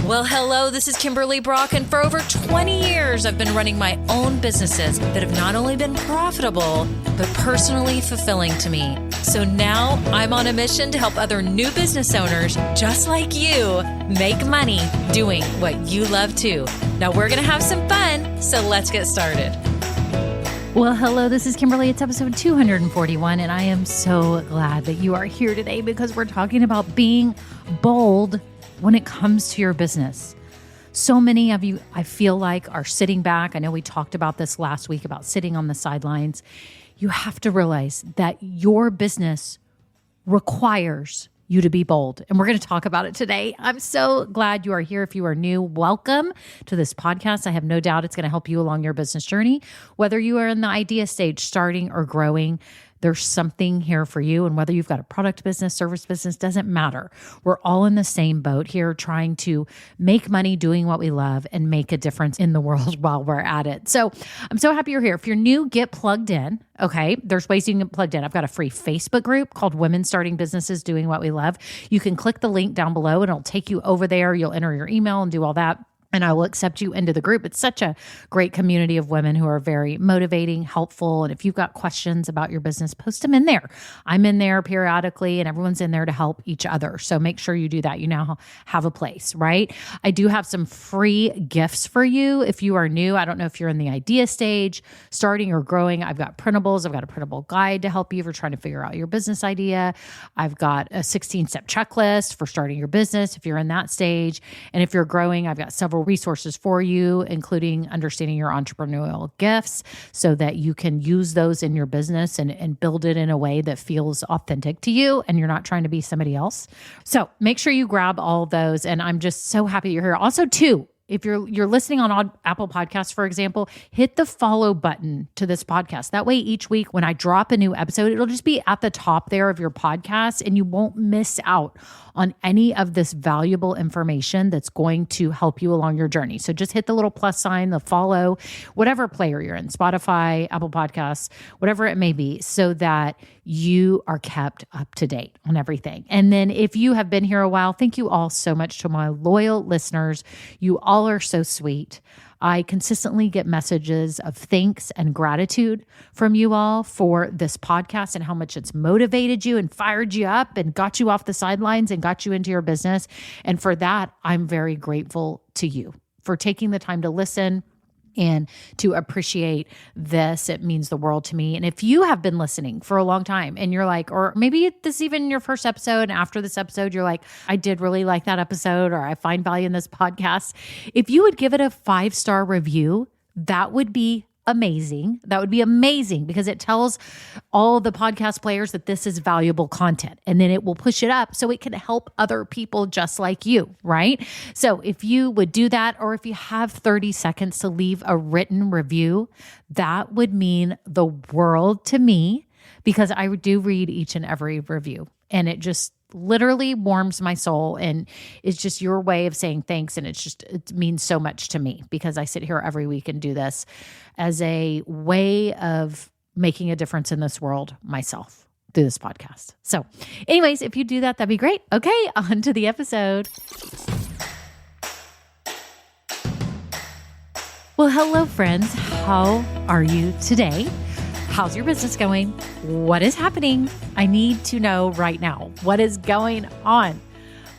Well, hello, this is Kimberly Brock, and for over 20 years, I've been running my own businesses that have not only been profitable, but personally fulfilling to me. So now I'm on a mission to help other new business owners just like you make money doing what you love too. Now we're going to have some fun, so let's get started. Well, hello, this is Kimberly. It's episode 241, and I am so glad that you are here today because we're talking about being bold when it comes to your business. So many of you, I feel like, are sitting back. I know we talked about this last week about sitting on the sidelines. You have to realize that your business requires you to be bold. And we're going to talk about it today. I'm so glad you are here. If you are new, welcome to this podcast. I have no doubt it's going to help you along your business journey. Whether you are in the idea stage, starting or growing, there's something here for you. And whether you've got a product business, service business, doesn't matter. We're all in the same boat here, trying to make money doing what we love and make a difference in the world while we're at it. So I'm so happy you're here. If you're new, get plugged in. Okay. There's ways you can get plugged in. I've got a free Facebook group called Women Starting Businesses Doing What We Love. You can click the link down below and it'll take you over there. You'll enter your email and do all that, and I will accept you into the group. It's such a great community of women who are very motivating, helpful. And if you've got questions about your business, post them in there. I'm in there periodically, and everyone's in there to help each other. So make sure you do that. You now have a place, right? I do have some free gifts for you. If you are new, I don't know if you're in the idea stage, starting or growing. I've got printables. I've got a printable guide to help you if you're trying to figure out your business idea. I've got a 16-step checklist for starting your business if you're in that stage. And if you're growing, I've got several resources for you, including understanding your entrepreneurial gifts so that you can use those in your business and build it in a way that feels authentic to you and you're not trying to be somebody else. So make sure you grab all those. And I'm just so happy you're here. Also, too, if you're listening on Apple Podcasts, for example, hit the follow button to this podcast. That way, each week when I drop a new episode, it'll just be at the top there of your podcast and you won't miss out on any of this valuable information that's going to help you along your journey. So just hit the little plus sign, the follow, whatever player you're in, Spotify, Apple Podcasts, whatever it may be, so that you are kept up to date on everything. And then if you have been here a while, thank you all so much to my loyal listeners. You all are so sweet. I consistently get messages of thanks and gratitude from you all for this podcast and how much it's motivated you and fired you up and got you off the sidelines and got you into your business. And for that, I'm very grateful to you for taking the time to listen and to appreciate this. It means the world to me. And if you have been listening for a long time and you're like, or maybe this is even your first episode, and after this episode, you're like, I did really like that episode, or I find value in this podcast. If you would give it a 5-star review, that would be amazing. That would be amazing because it tells all the podcast players that this is valuable content, and then it will push it up so it can help other people just like you, right? So if you would do that, or if you have 30 seconds to leave a written review, that would mean the world to me because I do read each and every review, and it just literally warms my soul, and it's just your way of saying thanks. And it means so much to me because I sit here every week and do this as a way of making a difference in this world myself through this podcast. So anyways, if you do that, that'd be great. Okay, on to the episode. Well, hello friends. How are you today? How's your business going? What is happening? I need to know right now. What is going on?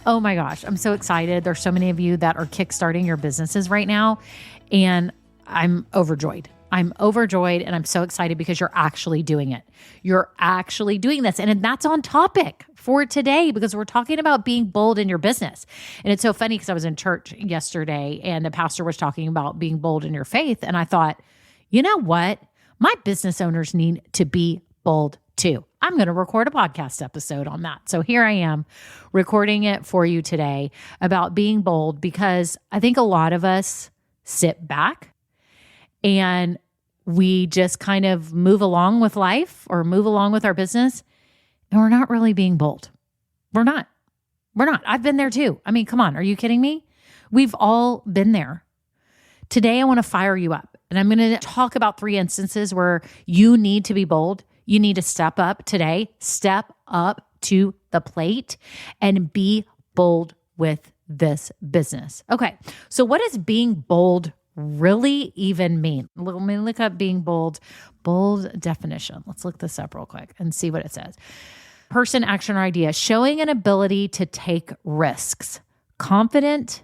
Oh my gosh, I'm so excited. There's so many of you that are kickstarting your businesses right now, and I'm overjoyed. I'm overjoyed and I'm so excited because you're actually doing it. You're actually doing this. And that's on topic for today because we're talking about being bold in your business. And it's so funny because I was in church yesterday and the pastor was talking about being bold in your faith. And I thought, you know what? My business owners need to be bold too. I'm going to record a podcast episode on that. So here I am recording it for you today about being bold because I think a lot of us sit back and we just kind of move along with life or move along with our business and we're not really being bold. We're not. I've been there too. I mean, come on. Are you kidding me? We've all been there. Today, I want to fire you up. And I'm going to talk about 3 instances where you need to be bold. You need to step up today, step up to the plate and be bold with this business. Okay, so what does being bold really even mean? Let me look up being bold definition. Let's look this up real quick and see what it says. Person, action, or idea, showing an ability to take risks, confident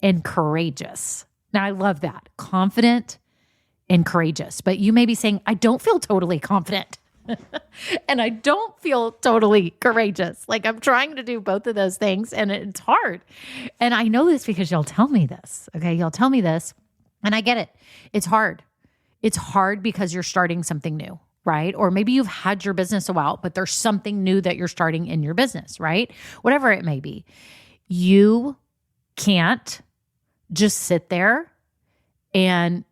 and courageous. Now, I love that. Confident and courageous. But you may be saying, I don't feel totally confident. And I don't feel totally courageous. Like I'm trying to do both of those things and it's hard. And I know this because y'all tell me this. Okay. Y'all tell me this and I get it. It's hard. It's hard because you're starting something new, right? Or maybe you've had your business a while, but there's something new that you're starting in your business, right? Whatever it may be. You can't just sit there and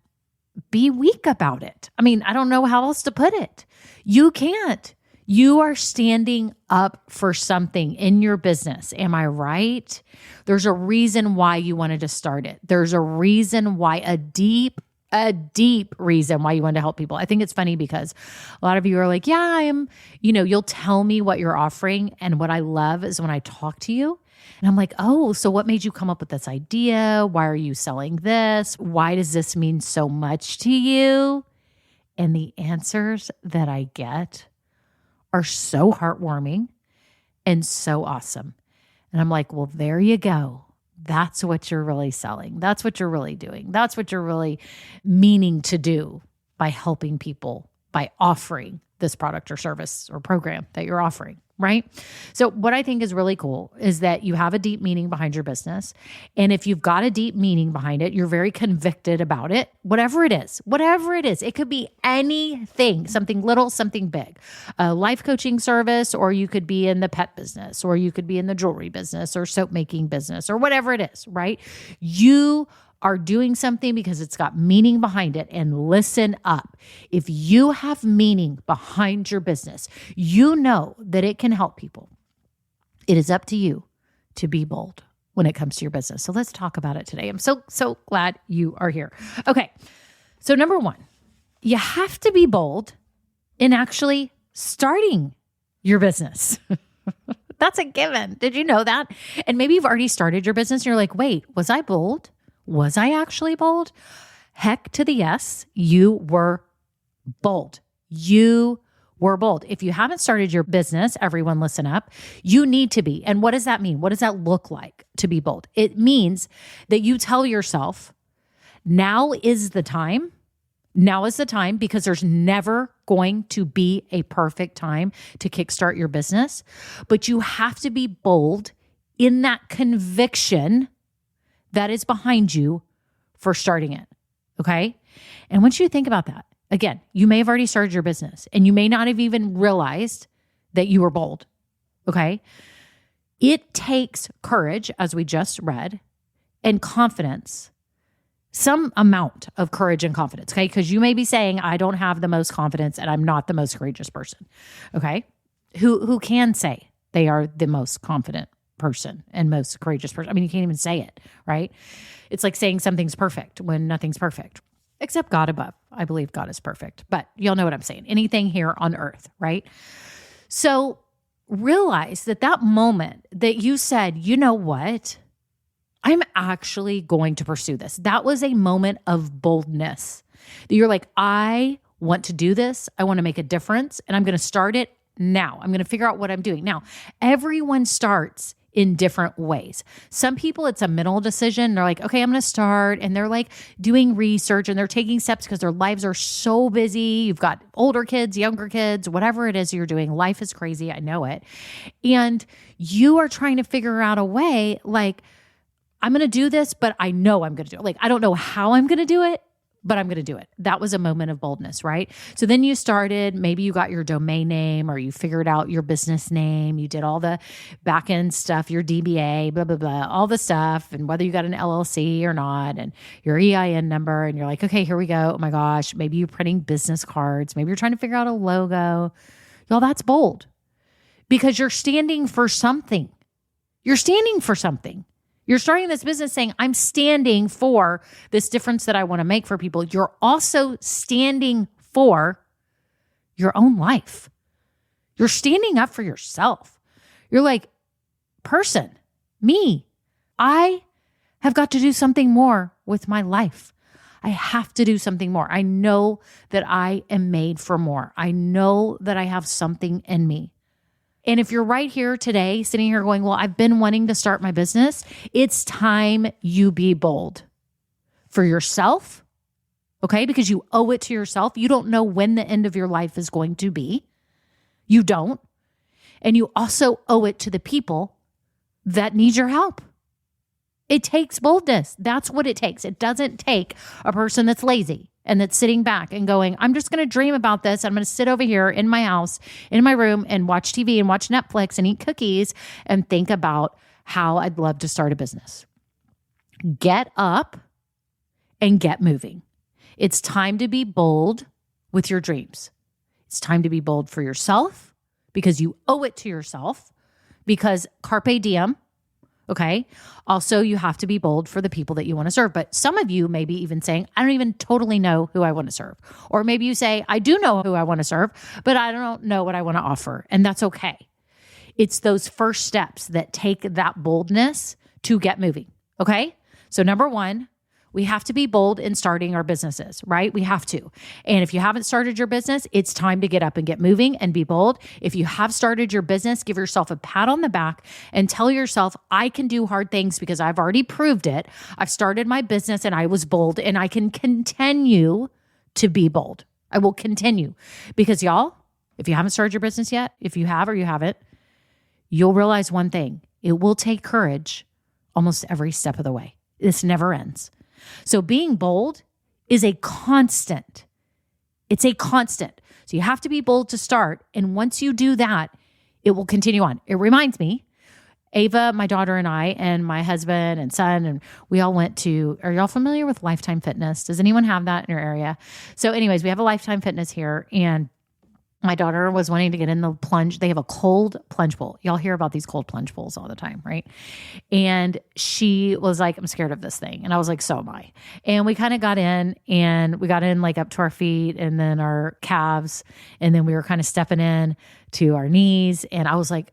be weak about it. I mean, I don't know how else to put it. You can't. You are standing up for something in your business. Am I right? There's a reason why you wanted to start it. There's a reason why, a deep reason why you want to help people. I think it's funny because a lot of you are like, yeah, I am, you'll tell me what you're offering. And what I love is when I talk to you and I'm like, oh, so what made you come up with this idea? Why are you selling this? Why does this mean so much to you? And the answers that I get are so heartwarming and so awesome. And I'm like, well, there you go. That's what you're really selling. That's what you're really doing. That's what you're really meaning to do by helping people, by offering this product or service or program that you're offering, right? So what I think is really cool is that you have a deep meaning behind your business. And if you've got a deep meaning behind it, you're very convicted about it, whatever it is, it could be anything, something little, something big, a life coaching service, or you could be in the pet business, or you could be in the jewelry business or soap making business or whatever it is, right? You are doing something because it's got meaning behind it. And listen up. If you have meaning behind your business, you know that it can help people. It is up to you to be bold when it comes to your business. So let's talk about it today. I'm so glad you are here. Okay. So number one, you have to be bold in actually starting your business. That's a given. Did you know that? And maybe you've already started your business and you're like, wait, was I bold? Was I actually bold? Heck to the yes, you were bold. You were bold. If you haven't started your business, everyone listen up, you need to be. And what does that mean? What does that look like to be bold? It means that you tell yourself, now is the time. Now is the time, because there's never going to be a perfect time to kickstart your business. But you have to be bold in that conviction that is behind you for starting it. Okay. And once you think about that, again, you may have already started your business and you may not have even realized that you were bold. Okay. It takes courage, as we just read, and confidence, some amount of courage and confidence. Okay. Because you may be saying, I don't have the most confidence and I'm not the most courageous person. Okay. Who can say they are the most confident person and most courageous person? I mean, you can't even say it, right? It's like saying something's perfect when nothing's perfect, except God above. I believe God is perfect, but y'all know what I'm saying. Anything here on earth, right? So realize that moment that you said, you know what? I'm actually going to pursue this. That was a moment of boldness that you're like, I want to do this. I want to make a difference and I'm going to start it now. I'm going to figure out what I'm doing. Now, everyone starts in different ways. Some people, it's a mental decision. They're like, okay, I'm going to start. And they're like doing research and they're taking steps because their lives are so busy. You've got older kids, younger kids, whatever it is you're doing. Life is crazy. I know it. And you are trying to figure out a way, like, I'm going to do this, but I know I'm going to do it. Like, I don't know how I'm going to do it, but I'm going to do it. That was a moment of boldness, right? So then you started, maybe you got your domain name or you figured out your business name. You did all the back end stuff, your DBA, blah, blah, blah, all the stuff, and whether you got an LLC or not, and your EIN number. And you're like, okay, here we go. Oh my gosh. Maybe you're printing business cards. Maybe you're trying to figure out a logo. Y'all, that's bold because you're standing for something. You're standing for something. You're starting this business saying, I'm standing for this difference that I want to make for people. You're also standing for your own life. You're standing up for yourself. You're like, person, me, I have got to do something more with my life. I have to do something more. I know that I am made for more. I know that I have something in me. And if you're right here today, sitting here going, well, I've been wanting to start my business, it's time you be bold for yourself, okay? Because you owe it to yourself. You don't know when the end of your life is going to be. You don't. And you also owe it to the people that need your help. It takes boldness. That's what it takes. It doesn't take a person that's lazy and that's sitting back and going, I'm just going to dream about this. I'm going to sit over here in my house, in my room, and watch TV and watch Netflix and eat cookies and think about how I'd love to start a business. Get up and get moving. It's time to be bold with your dreams. It's time to be bold for yourself because you owe it to yourself, because carpe diem. Okay. Also, you have to be bold for the people that you want to serve. But some of you may be even saying, I don't even totally know who I want to serve. Or maybe you say, I do know who I want to serve, but I don't know what I want to offer. And that's okay. It's those first steps that take that boldness to get moving. Okay. So number one, we have to be bold in starting our businesses, right? We have to. And if you haven't started your business, it's time to get up and get moving and be bold. If you have started your business, give yourself a pat on the back and tell yourself, I can do hard things because I've already proved it. I've started my business and I was bold, and I can continue to be bold. I will continue because y'all, if you haven't started your business yet, if you have or you haven't, you'll realize one thing. It will take courage almost every step of the way. This never ends. So being bold is a constant. It's a constant. So you have to be bold to start. And once you do that, it will continue on. It reminds me, Ava, my daughter, and I, and my husband and son, and we all went to, are y'all familiar with Lifetime Fitness? Does anyone have that in your area? So anyways, we have a Lifetime Fitness here, and my daughter was wanting to get in the plunge. They have a cold plunge pool. Y'all hear about these cold plunge pools all the time, right? And she was like, I'm scared of this thing. And I was like, so am I. And we kind of got in, and we got in like up to our feet and then our calves. And then we were kind of stepping in to our knees. And I was like,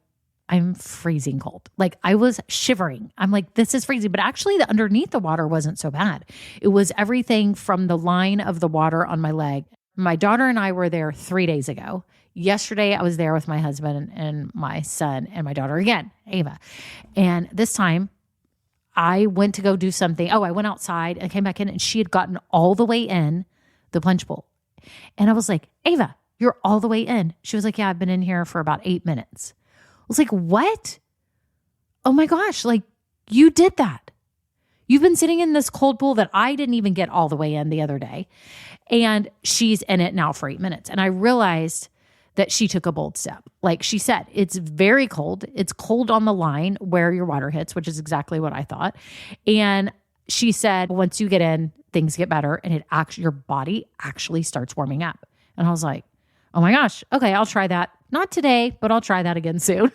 I'm freezing cold. Like I was shivering. I'm like, this is freezing. But actually the underneath the water wasn't so bad. It was everything from the line of the water on my leg. My daughter and I were there 3 days ago. Yesterday, I was there with my husband and my son and my daughter again, Ava. And this time, I went to go do something. Oh, I went outside and came back in, and she had gotten all the way in the plunge pool. And I was like, Ava, you're all the way in. She was like, yeah, I've been in here for about 8 minutes. I was like, what? Oh my gosh, like you did that. You've been sitting in this cold pool that I didn't even get all the way in the other day. And she's in it now for 8 minutes. And I realized that she took a bold step. Like she said, it's very cold. It's cold on the line where your water hits, which is exactly what I thought. And she said, once you get in, things get better. And your body actually starts warming up. And I was like, oh my gosh, okay, I'll try that. Not today, but I'll try that again soon.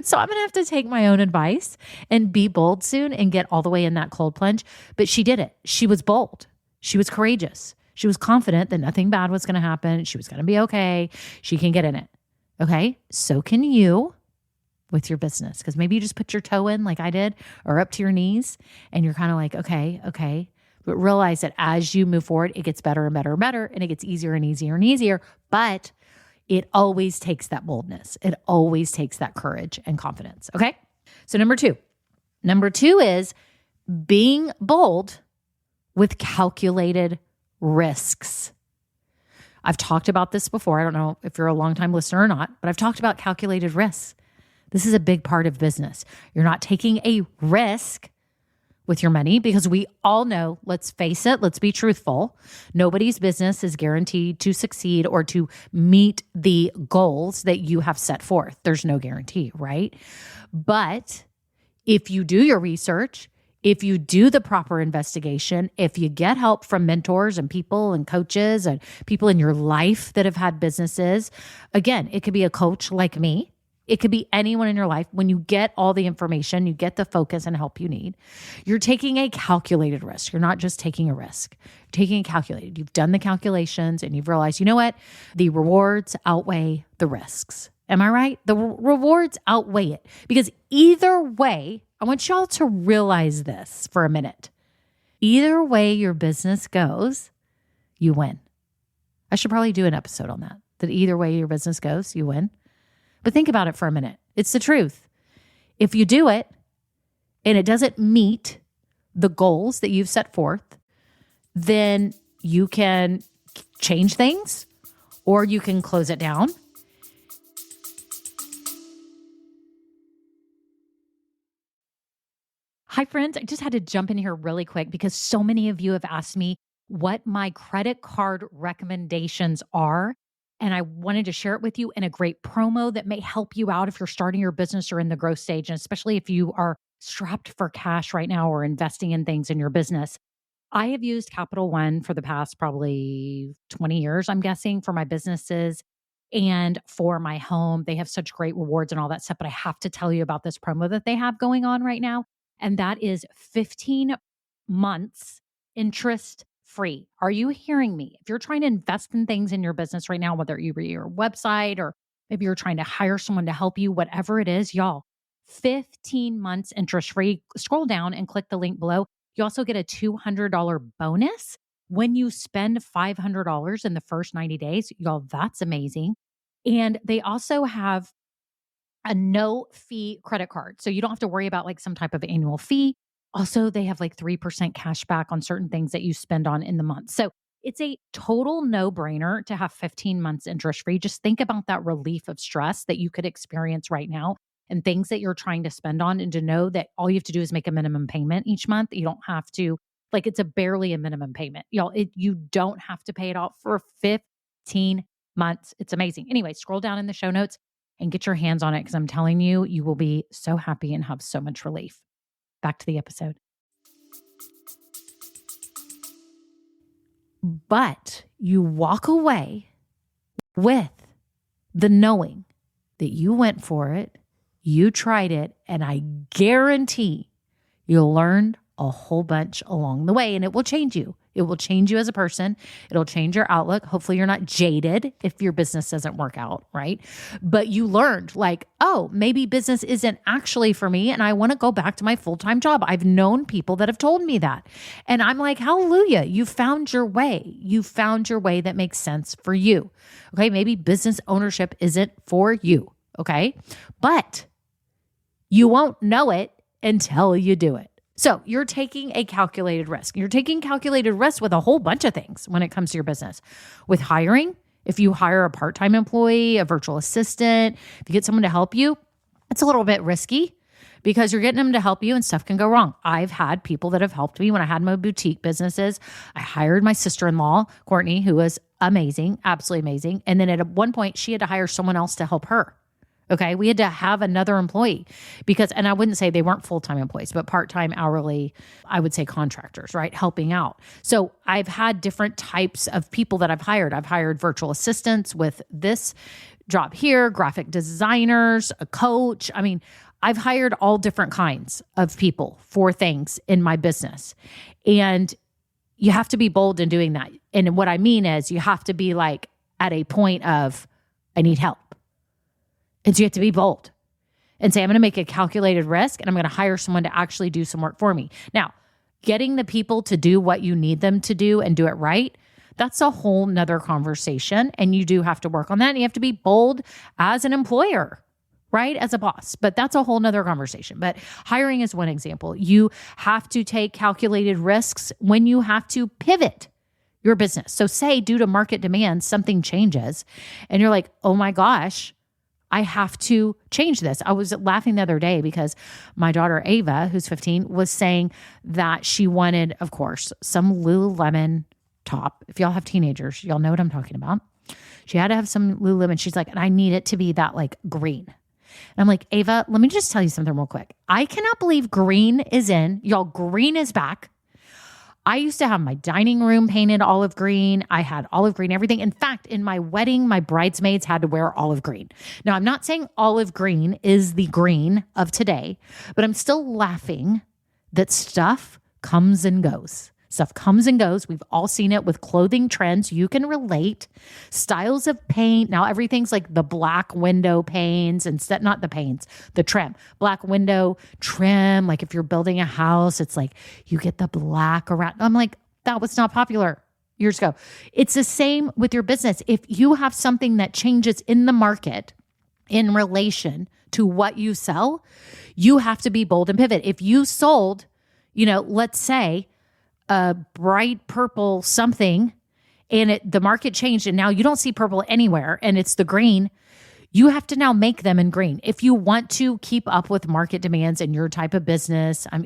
So I'm going to have to take my own advice and be bold soon and get all the way in that cold plunge. But she did it. She was bold. She was courageous. She was confident that nothing bad was going to happen. She was going to be okay. She can get in it. Okay. So can you with your business. Because maybe you just put your toe in like I did or up to your knees and you're kind of like, okay. But realize that as you move forward, it gets better and better and better, and it gets easier and easier and easier. But it always takes that boldness. It always takes that courage and confidence. Okay. So number two is being bold with calculated risks. I've talked about this before. I don't know if you're a longtime listener or not, but I've talked about calculated risks. This is a big part of business. You're not taking a risk with your money because we all know, let's face it, let's be truthful. Nobody's business is guaranteed to succeed or to meet the goals that you have set forth. There's no guarantee, right? But if you do your research, if you do the proper investigation, if you get help from mentors and people and coaches and people in your life that have had businesses, again, it could be a coach like me. It could be anyone in your life. When you get all the information, you get the focus and help you need, you're taking a calculated risk. You're not just taking a risk. You're taking a calculated. You've done the calculations and you've realized, you know what? The rewards outweigh the risks. Am I right? The rewards outweigh it because either way, I want y'all to realize this for a minute. Either way your business goes, you win. I should probably do an episode on that. That either way your business goes, you win. But think about it for a minute. It's the truth. If you do it and it doesn't meet the goals that you've set forth, then you can change things or you can close it down. Hi, friends. I just had to jump in here really quick because so many of you have asked me what my credit card recommendations are. And I wanted to share it with you in a great promo that may help you out if you're starting your business or in the growth stage, and especially if you are strapped for cash right now or investing in things in your business. I have used Capital One for the past probably 20 years, I'm guessing, for my businesses and for my home. They have such great rewards and all that stuff. But I have to tell you about this promo that they have going on right now. And that is 15 months interest free. Are you hearing me? If you're trying to invest in things in your business right now, whether you're your website or maybe you're trying to hire someone to help you, whatever it is, y'all, 15 months interest free. Scroll down and click the link below. You also get a $200 bonus when you spend $500 in the first 90 days. Y'all, that's amazing. And they also have a no fee credit card. So you don't have to worry about like some type of annual fee. Also, they have like 3% cash back on certain things that you spend on in the month. So it's a total no-brainer to have 15 months interest free. Just think about that relief of stress that you could experience right now and things that you're trying to spend on, and to know that all you have to do is make a minimum payment each month. You don't have to, like, it's barely a minimum payment. Y'all, you don't have to pay it off for 15 months. It's amazing. Anyway, scroll down in the show notes and get your hands on it, because I'm telling you, you will be so happy and have so much relief. Back to the episode. But you walk away with the knowing that you went for it, you tried it, and I guarantee you'll learn a whole bunch along the way, and it will change you. It will change you as a person. It'll change your outlook. Hopefully you're not jaded if your business doesn't work out, right? But you learned like, oh, maybe business isn't actually for me and I want to go back to my full-time job. I've known people that have told me that. And I'm like, hallelujah, you found your way. You found your way that makes sense for you. Okay, maybe business ownership isn't for you, okay? But you won't know it until you do it. So you're taking a calculated risk. You're taking calculated risk with a whole bunch of things when it comes to your business. With hiring, if you hire a part-time employee, a virtual assistant, if you get someone to help you, it's a little bit risky because you're getting them to help you and stuff can go wrong. I've had people that have helped me when I had my boutique businesses. I hired my sister-in-law, Courtney, who was amazing, absolutely amazing. And then at one point, she had to hire someone else to help her. Okay, we had to have another employee because, and I wouldn't say they weren't full-time employees, but part-time, hourly, I would say contractors, right? Helping out. So I've had different types of people that I've hired. I've hired virtual assistants with this job here, graphic designers, a coach. I mean, I've hired all different kinds of people for things in my business. And you have to be bold in doing that. And what I mean is you have to be like at a point of, I need help. And so you have to be bold and say, I'm going to make a calculated risk and I'm going to hire someone to actually do some work for me. Now, getting the people to do what you need them to do and do it right, that's a whole nother conversation. And you do have to work on that. And you have to be bold as an employer, right? As a boss. But that's a whole nother conversation. But hiring is one example. You have to take calculated risks when you have to pivot your business. So say due to market demand, something changes and you're like, oh my gosh, I have to change this. I was laughing the other day because my daughter Ava, who's 15, was saying that she wanted, of course, some Lululemon top. If y'all have teenagers, y'all know what I'm talking about. She had to have some Lululemon. She's like, and I need it to be that like green. And I'm like, Ava, let me just tell you something real quick. I cannot believe green is in. Y'all, green is back. I used to have my dining room painted olive green. I had olive green, everything. In fact, in my wedding, my bridesmaids had to wear olive green. Now, I'm not saying olive green is the green of today, but I'm still laughing that stuff comes and goes. Stuff comes and goes. We've all seen it with clothing trends. You can relate. Styles of paint. Now everything's like the black window panes instead, not the panes, the trim. Black window trim. Like if you're building a house, it's like you get the black around. I'm like, that was not popular years ago. It's the same with your business. If you have something that changes in the market in relation to what you sell, you have to be bold and pivot. If you sold, let's say a bright purple something and the market changed and now you don't see purple anywhere and it's the green, you have to now make them in green. If you want to keep up with market demands in your type of business, I'm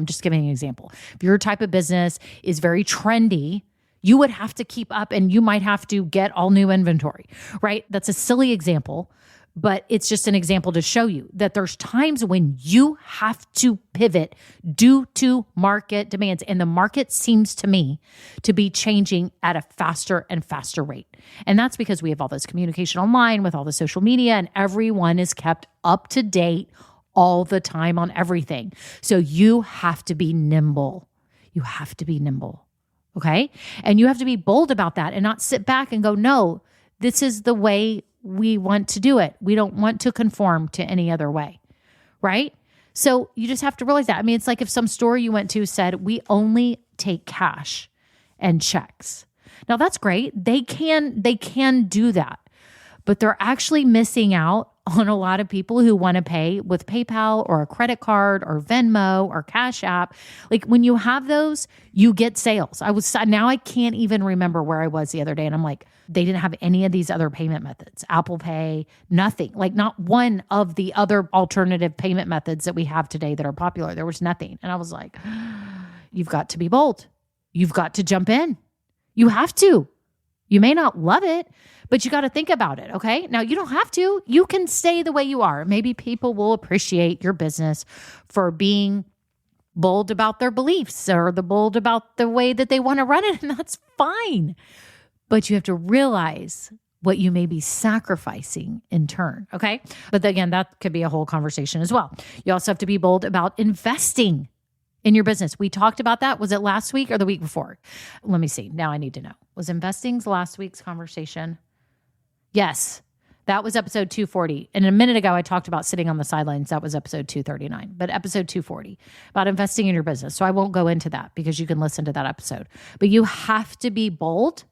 just giving an example. If your type of business is very trendy, you would have to keep up and you might have to get all new inventory, right? That's a silly example, but it's just an example to show you that there's times when you have to pivot due to market demands. And the market seems to me to be changing at a faster and faster rate. And that's because we have all this communication online with all the social media and everyone is kept up to date all the time on everything. So you have to be nimble. You have to be nimble. Okay. And you have to be bold about that and not sit back and go, no, this is the way we want to do it. We don't want to conform to any other way. Right. So you just have to realize that. I mean, it's like if some store you went to said, we only take cash and checks. Now that's great. They can do that, but they're actually missing out on a lot of people who want to pay with PayPal or a credit card or Venmo or Cash App. Like when you have those, you get sales. Now I can't even remember where I was the other day. And I'm like, they didn't have any of these other payment methods, Apple Pay, nothing, like not one of the other alternative payment methods that we have today that are popular. There was nothing. And I was like, you've got to be bold. You've got to jump in. You have to. You may not love it, but you got to think about it. Okay. Now you don't have to. You can stay the way you are. Maybe people will appreciate your business for being bold about their beliefs or bold about the way that they want to run it. And that's fine. But you have to realize what you may be sacrificing in turn. Okay. But again, that could be a whole conversation as well. You also have to be bold about investing in your business. We talked about that. Was it last week or the week before? Let me see. Now I need to know. Was investing's last week's conversation? Yes. That was episode 240. And a minute ago, I talked about sitting on the sidelines. That was episode 239, but episode 240 about investing in your business. So I won't go into that because you can listen to that episode. But you have to be bold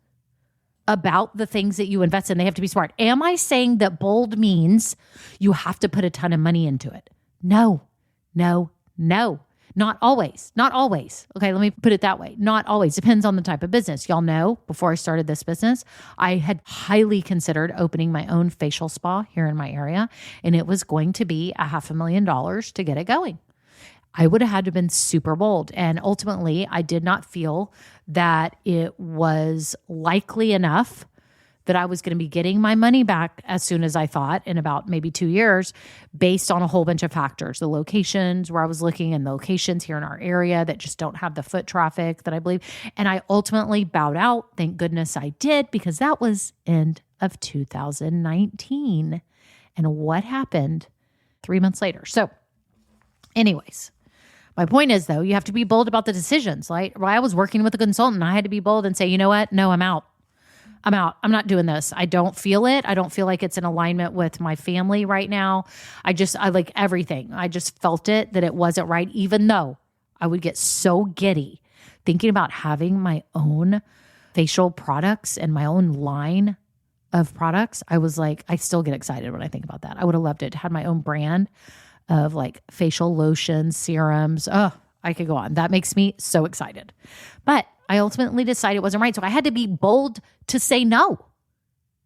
about the things that you invest in. They have to be smart. Am I saying that bold means you have to put a ton of money into it? No. Not always. Okay, let me put it that way. Not always. Depends on the type of business. Y'all know, before I started this business, I had highly considered opening my own facial spa here in my area, and it was going to be $500,000 to get it going. I would have had to have been super bold. And ultimately, I did not feel that it was likely enough that I was going to be getting my money back as soon as I thought in about maybe 2 years based on a whole bunch of factors. The locations where I was looking and the locations here in our area that just don't have the foot traffic that I believe. And I ultimately bowed out. Thank goodness I did, because that was end of 2019. And what happened 3 months later? So anyways, my point is, though, you have to be bold about the decisions. Like, while I was working with a consultant, I had to be bold and say, you know what? No, I'm out. I'm not doing this. I don't feel it. I don't feel like it's in alignment with my family right now. I like everything. I just felt it, that it wasn't right, even though I would get so giddy thinking about having my own facial products and my own line of products. I was like, I still get excited when I think about that. I would have loved it to have my own brand of like facial lotions, serums. Oh, I could go on. That makes me so excited. But I ultimately decided it wasn't right. So I had to be bold to say no.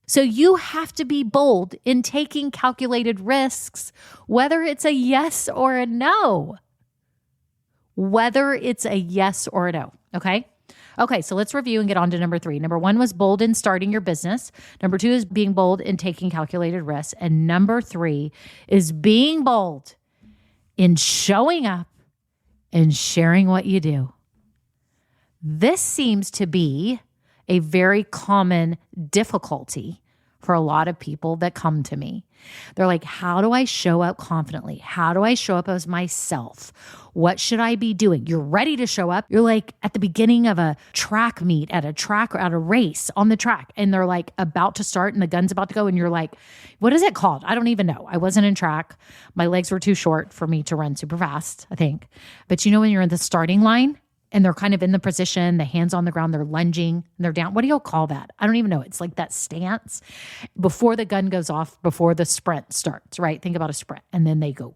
So you have to be bold in taking calculated risks, whether it's a yes or a no. Whether it's a yes or a no. Okay. Okay. So let's review and get on to number 3. Number 1 was bold in starting your business. Number 2 is being bold in taking calculated risks. And number 3 is being bold in showing up and sharing what you do. This seems to be a very common difficulty for a lot of people that come to me. They're like, how do I show up confidently? How do I show up as myself? What should I be doing? You're ready to show up. You're like at the beginning of a track meet, at a track or at a race on the track, and they're like about to start and the gun's about to go. And you're like, what is it called? I don't even know. I wasn't in track. My legs were too short for me to run super fast, I think. But you know, when you're in the starting line, and they're kind of in the position, the hands on the ground, they're lunging, and they're down. What do y'all call that? I don't even know. It's like that stance before the gun goes off, before the sprint starts, right? Think about a sprint. And then they go,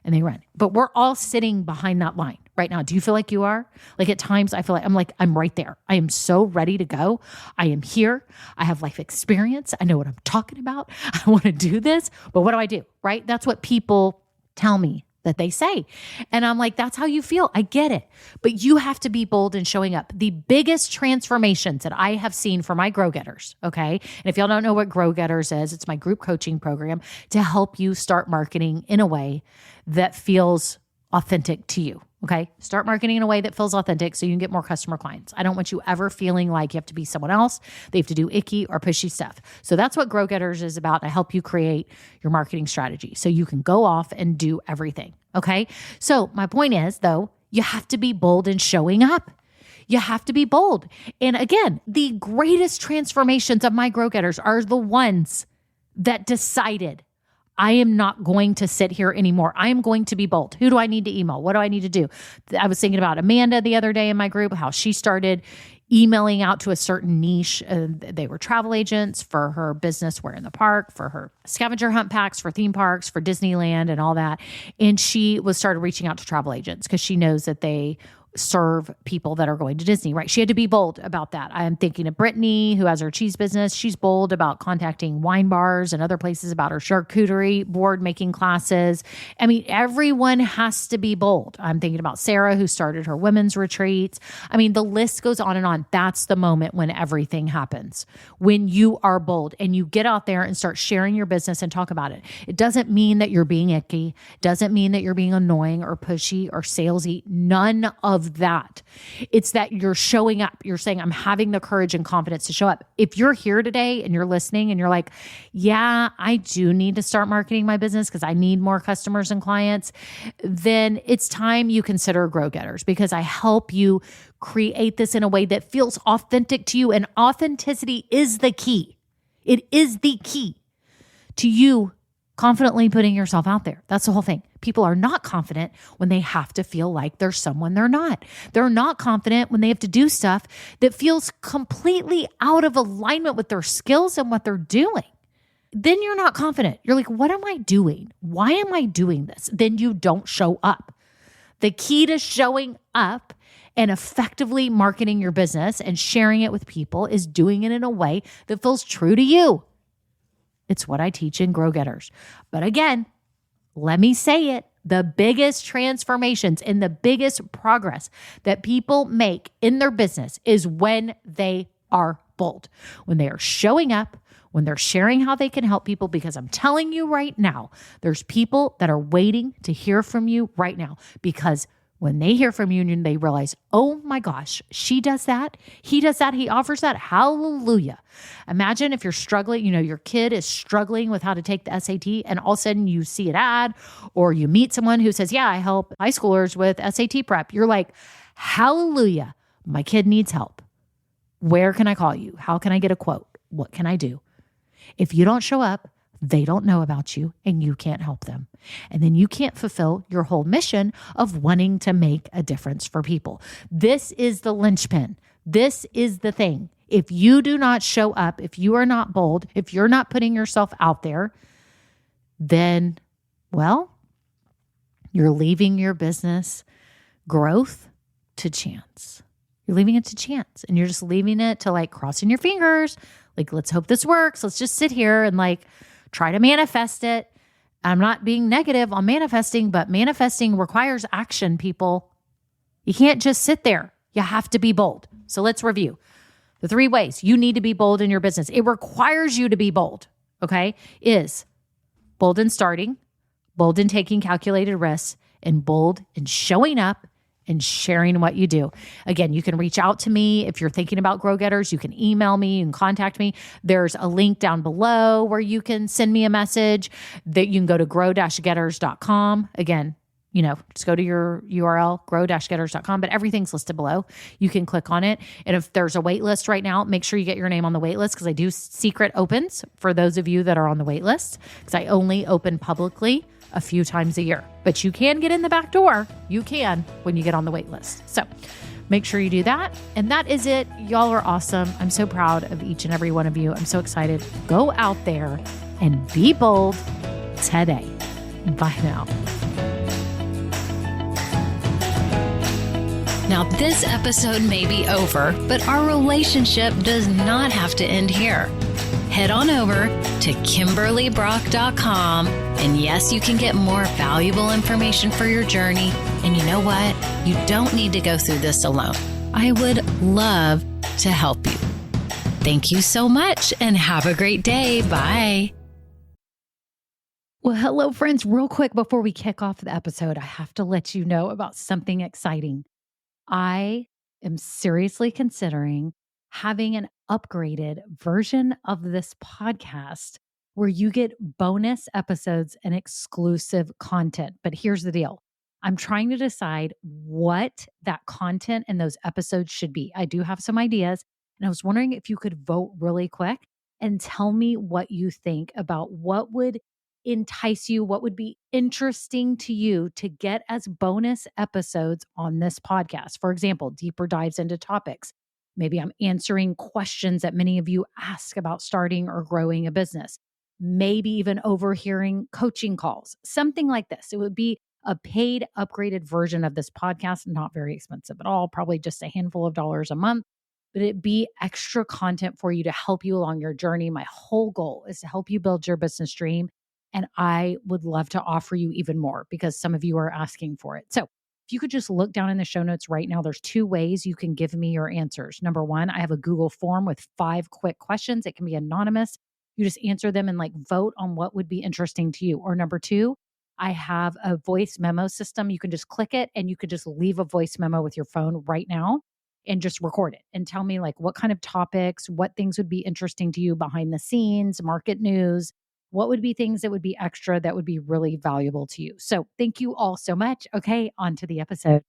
and they run. But we're all sitting behind that line right now. Do you feel like you are? Like at times I feel like I'm right there. I am so ready to go. I am here. I have life experience. I know what I'm talking about. I want to do this, but what do I do? Right? That's what people tell me that they say. And I'm like, that's how you feel. I get it. But you have to be bold in showing up. The biggest transformations that I have seen for my Grow Getters, okay? And if y'all don't know what Grow Getters is, it's my group coaching program to help you start marketing in a way that feels authentic to you. Okay. Start marketing in a way that feels authentic so you can get more customer clients. I don't want you ever feeling like you have to be someone else. They have to do icky or pushy stuff. So that's what Grow Getters is about, to help you create your marketing strategy so you can go off and do everything. Okay. So my point is, though, you have to be bold in showing up. You have to be bold. And again, the greatest transformations of my Grow Getters are the ones that decided, I am not going to sit here anymore. I am going to be bold. Who do I need to email? What do I need to do? I was thinking about Amanda the other day in my group, how she started emailing out to a certain niche. They were travel agents for her business, We're in the Park, for her scavenger hunt packs, for theme parks, for Disneyland and all that. And she started reaching out to travel agents because she knows that they serve people that are going to Disney, right? She had to be bold about that. I'm thinking of Brittany, who has her cheese business. She's bold about contacting wine bars and other places about her charcuterie board making classes. I mean, everyone has to be bold. I'm thinking about Sarah, who started her women's retreats. I mean, the list goes on and on. That's the moment when everything happens. When you are bold and you get out there and start sharing your business and talk about it. It doesn't mean that you're being icky. Doesn't mean that you're being annoying or pushy or salesy. None of that. It's that you're showing up. You're saying, I'm having the courage and confidence to show up. If you're here today and you're listening and you're like, yeah, I do need to start marketing my business because I need more customers and clients, then it's time you consider Grow Getters, because I help you create this in a way that feels authentic to you. And authenticity is the key. It is the key to you confidently putting yourself out there. That's the whole thing. People are not confident when they have to feel like they're someone they're not. They're not confident when they have to do stuff that feels completely out of alignment with their skills and what they're doing. Then you're not confident. You're like, what am I doing? Why am I doing this? Then you don't show up. The key to showing up and effectively marketing your business and sharing it with people is doing it in a way that feels true to you. It's what I teach in Grow Getters. But again, let me say it, the biggest transformations and the biggest progress that people make in their business is when they are bold, when they are showing up, when they're sharing how they can help people. Because I'm telling you right now, there's people that are waiting to hear from you right now, because when they hear from you and they realize, oh my gosh, she does that, he does that, he offers that, hallelujah. Imagine if you're struggling, your kid is struggling with how to take the SAT, and all of a sudden you see an ad or you meet someone who says, yeah, I help high schoolers with SAT prep. You're like, hallelujah, my kid needs help. Where can I call you? How can I get a quote? What can I do? If you don't show up, they don't know about you and you can't help them. And then you can't fulfill your whole mission of wanting to make a difference for people. This is the linchpin. This is the thing. If you do not show up, if you are not bold, if you're not putting yourself out there, then, well, you're leaving your business growth to chance. You're leaving it to chance, and you're just leaving it to like crossing your fingers. Like, let's hope this works. Let's just sit here and like try to manifest it. I'm not being negative on manifesting, but manifesting requires action, people. You can't just sit there. You have to be bold. So let's review the 3 ways you need to be bold in your business. It requires you to be bold, okay? Is bold in starting, bold in taking calculated risks, and bold in showing up and sharing what you do. Again, you can reach out to me if you're thinking about Grow Getters. You can email me, you can contact me. There's a link down below where you can send me a message. That you can go to grow-getters.com. Again, just go to your URL, grow-getters.com, but everything's listed below. You can click on it. And if there's a wait list right now, make sure you get your name on the wait list, because I do secret opens for those of you that are on the wait list, because I only open publicly a few times a year. But you can get in the back door. You can when you get on the wait list. So make sure you do that. And that is it. Y'all are awesome. I'm so proud of each and every one of you. I'm so excited. Go out there and be bold today. Bye now. Now, this episode may be over, but our relationship does not have to end here. Head on over to KimberlyBrock.com, and yes, you can get more valuable information for your journey. And you know what? You don't need to go through this alone. I would love to help you. Thank you so much, and have a great day. Bye. Well, hello, friends. Real quick before we kick off the episode, I have to let you know about something exciting. I am seriously considering having an upgraded version of this podcast where you get bonus episodes and exclusive content. But here's the deal. I'm trying to decide what that content and those episodes should be. I do have some ideas, and I was wondering if you could vote really quick and tell me what you think about what would entice you, what would be interesting to you to get as bonus episodes on this podcast. For example, deeper dives into topics. Maybe I'm answering questions that many of you ask about starting or growing a business. Maybe even overhearing coaching calls, something like this. It would be a paid, upgraded version of this podcast, not very expensive at all, probably just a handful of dollars a month, but it'd be extra content for you to help you along your journey. My whole goal is to help you build your business dream. And I would love to offer you even more because some of you are asking for it. So if you could just look down in the show notes right now, there's 2 ways you can give me your answers. Number 1, I have a Google form with 5 quick questions. It can be anonymous. You just answer them and vote on what would be interesting to you. Or number 2, I have a voice memo system. You can just click it and you could just leave a voice memo with your phone right now and just record it and tell me what kind of topics, what things would be interesting to you behind the scenes, market news. What would be things that would be extra that would be really valuable to you? So thank you all so much. Okay, on to the episode.